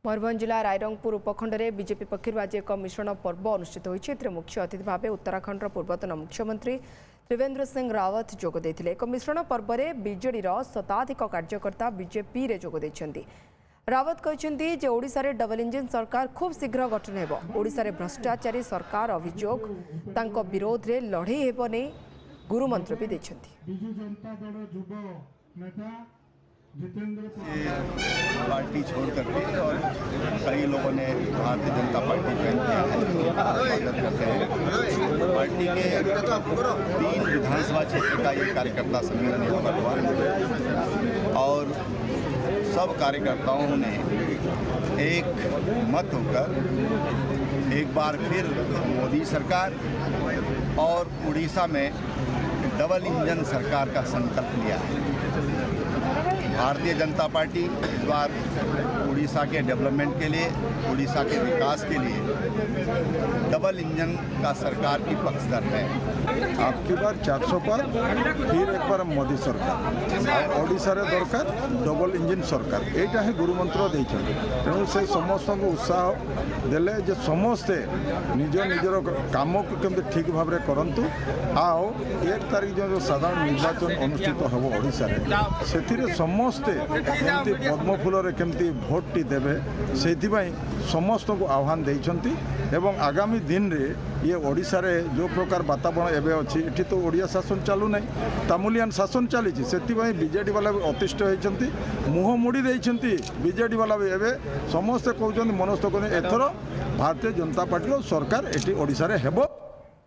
मयूरभंज जिला रायरंगपुर उपखंड में बीजेपी पक्षर आज एक मिश्रण पर्व अनुष्ठित होती। मुख्य अतिथि भाव उत्तराखंड पूर्वतन मुख्यमंत्री त्रिवेंद्र सिंह रावत जोगदे एक मिश्रण पर्व में बीजेडी शताधिक कार्यकर्ता बीजेपी रे जोग देइछन्ति। रावत कहते जे ओडिशा रे डबल इंजिन सरकार खूब शीघ्र गठन हेबो। ओडिशा रे भ्रष्टाचारी सरकार अभियोग तांको विरोध रे लड़े हेबो नै गुरुमंत्र भी देइछन्ति। पार्टी छोड़ करके और कई लोगों ने भारतीय जनता पार्टी ज्वाइन किया है, स्वागत करते हैं। पार्टी के 3 विधानसभा क्षेत्र का ये कार्यकर्ता सम्मेलन यहाँ पर हुआ और सब कार्यकर्ताओं ने एक मत होकर एक बार फिर मोदी सरकार और उड़ीसा में डबल इंजन सरकार का संकल्प लिया है। भारतीय जनता पार्टी इस बार उड़ीसा के डेवलपमेंट के लिए, उड़ीसा के विकास के लिए डबल इंजन का सरकार की पक्षधर है। आपकी बार 400 पर फिर एक बार मोदी सरकार ओडिशा रे दरकार डबल इंजिन सरकार एटा है गुरुमंत्र देइछन। तेणु से समस्त को उत्साह देले जे समस्ते निज निजर काम को केमते ठीक भाव में करंतु। आओ 1 तारीख जो साधारण निर्वाचन अनुष्ठित हम ओडिशा रे सेथिरे समस्ते केमती पद्म फूल रे केमती भोट टी देबे सेथिबाई समस्त को आह्वान देइछन्ति। एवं आगामी दिन रे ये ओडिशा रे जो प्रकार वातावरण एवं अच्छी एठी तो ओडिया शासन चालू ना तामुलियान शासन चली से बीजेडी वाला भी अतिष्ठ होती मुह मोड़ी देइछन्ति। बीजेडी वाला भी एवं समस्ते कहते मनस्थ कर एथर भारतीय जनता पार्टी सरकार एटी ओडिशा रे हेबो।